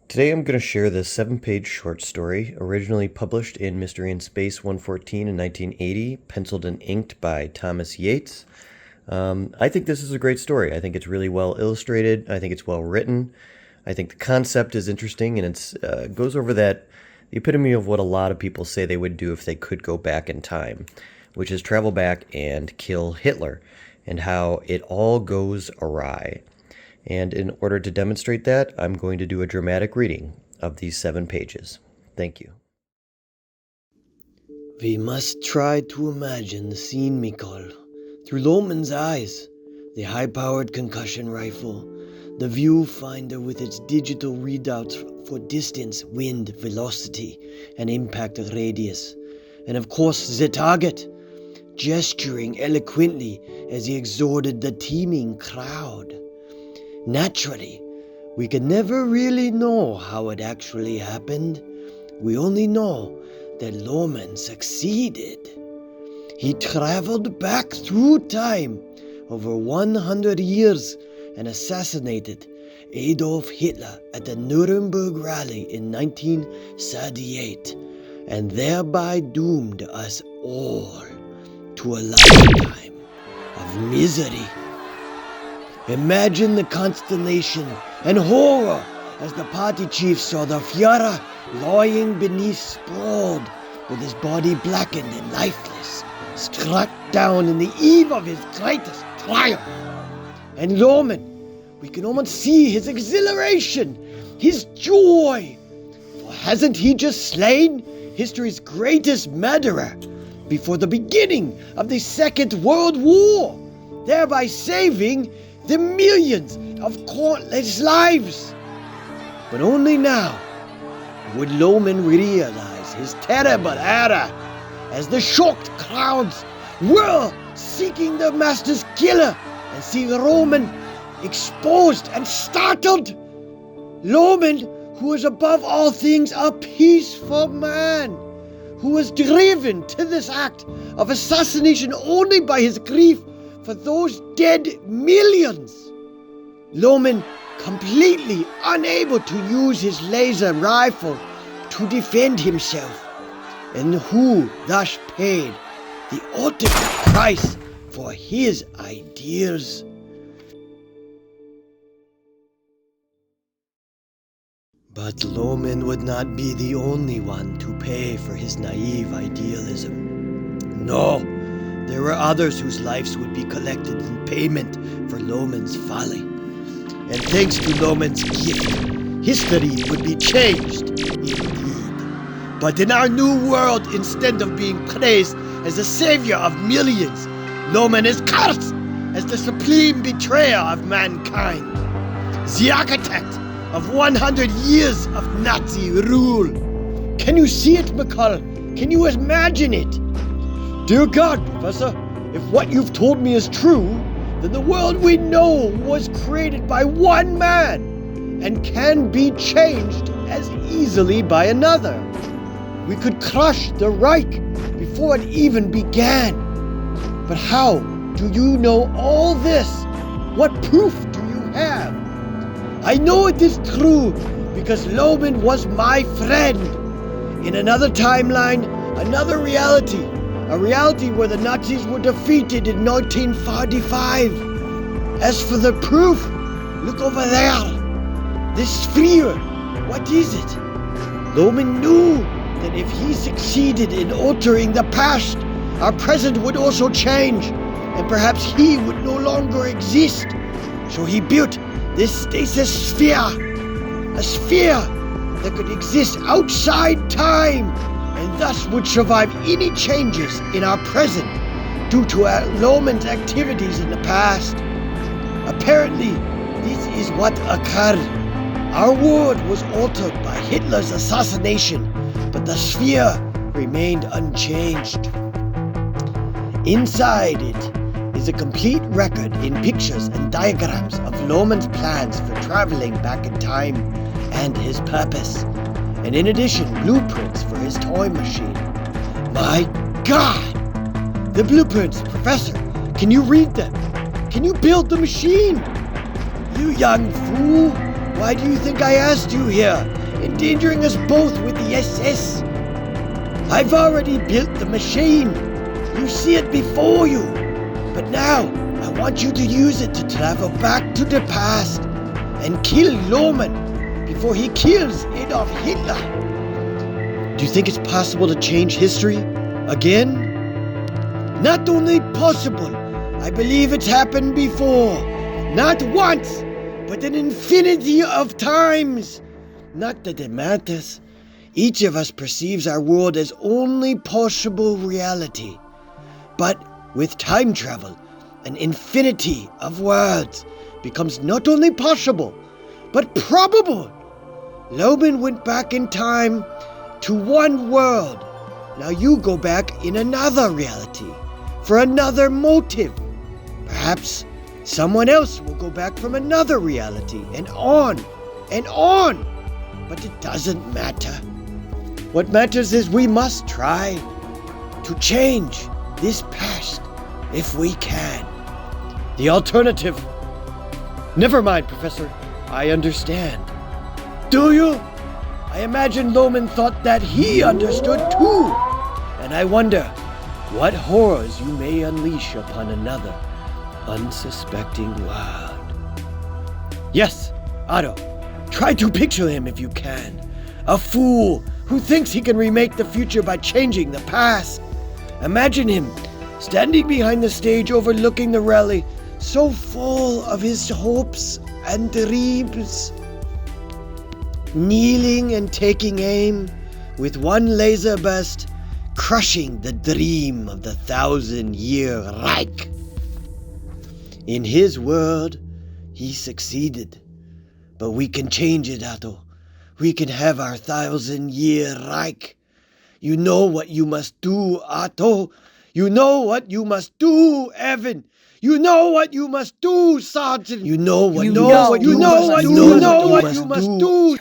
Today I'm going to share this 7-page short story, originally published in Mystery in Space 114 in 1980, penciled and inked by Thomas Yeates. I think this is a great story. I think it's really well illustrated. I think it's well written. I think the concept is interesting, and it goes over the epitome of what a lot of people say they would do if they could go back in time, which is travel back and kill Hitler, and how it all goes awry. And in order to demonstrate that, I'm going to do a dramatic reading of these 7 pages. Thank you. We must try to imagine the scene, Mikol. Through Loman's eyes, the high-powered concussion rifle, the viewfinder with its digital readouts for distance, wind, velocity, and impact radius, and of course the target, gesturing eloquently as he exhorted the teeming crowd. Naturally, we can never really know how it actually happened. We only know that Loman succeeded. He traveled back through time over 100 years and assassinated Adolf Hitler at the Nuremberg rally in 1938, and thereby doomed us all to a lifetime of misery. Imagine the consternation and horror as the party chief saw the Führer lying beneath, sprawled, with his body blackened and lifeless, struck down in the eve of his greatest triumph. And Loman, we can almost see his exhilaration, his joy, for hasn't he just slain history's greatest murderer before the beginning of the Second World War, thereby saving the millions of countless lives? But only now would Loman realize his terrible error as the shocked crowds were seeking the master's killer and see Loman exposed and startled. Loman, who is above all things a peaceful man, who was driven to this act of assassination only by his grief for those dead millions. Loman, completely unable to use his laser rifle to defend himself, and who thus paid the ultimate price for his ideas. But Loman would not be the only one to pay for his naive idealism. No, there were others whose lives would be collected in payment for Loman's folly. And thanks to Loman's gift, history would be changed, indeed. But in our new world, instead of being praised as the savior of millions, Loman is cursed as the supreme betrayer of mankind, the architect of 100 years of Nazi rule. Can you see it, Mikol? Can you imagine it? Dear God, Professor, if what you've told me is true, then the world we know was created by one man and can be changed as easily by another. We could crush the Reich before it even began. But how do you know all this? What proof do you have? I know it is true because Loman was my friend. In another timeline, another reality, a reality where the Nazis were defeated in 1945. As for the proof, look over there. This sphere, what is it? Loman knew that if he succeeded in altering the past, our present would also change, and perhaps he would no longer exist. So he built this stasis sphere, a sphere that could exist outside time, and thus would survive any changes in our present due to Loman's activities in the past. Apparently, this is what occurred. Our world was altered by Hitler's assassination, but the sphere remained unchanged. Inside it is a complete record in pictures and diagrams of Loman's plans for traveling back in time and his purpose, and in addition, blueprints for his toy machine. My God! The blueprints, Professor! Can you read them? Can you build the machine? You young fool! Why do you think I asked you here? endangering us both with the SS. I've already built the machine. You see it before you. But now, I want you to use it to travel back to the past and kill Lohmann before he kills Adolf Hitler. Do you think it's possible to change history again? Not only possible, I believe it's happened before. Not once, but an infinity of times. Not that it matters. Each of us perceives our world as only possible reality. But with time travel, an infinity of worlds becomes not only possible, but probable. Lohmann went back in time to one world. Now you go back in another reality for another motive. Perhaps someone else will go back from another reality and on and on. But it doesn't matter. What matters is we must try to change this past if we can. The alternative. Never mind, Professor. I understand. Do you? I imagine Lohmann thought that he understood too. And I wonder what horrors you may unleash upon another unsuspecting world. Yes, Otto, try to picture him if you can. A fool who thinks he can remake the future by changing the past. Imagine him standing behind the stage overlooking the rally, so full of his hopes and dreams. Kneeling and taking aim, with one laser burst, crushing the dream of the 1,000-year Reich. In his world, he succeeded. But we can change it, Otto. We can have our 1,000-year Reich. You know what you must do, Otto. You know what you must do, Evan. You know what you must do, Sergeant. You know what you must do. You know what you must do.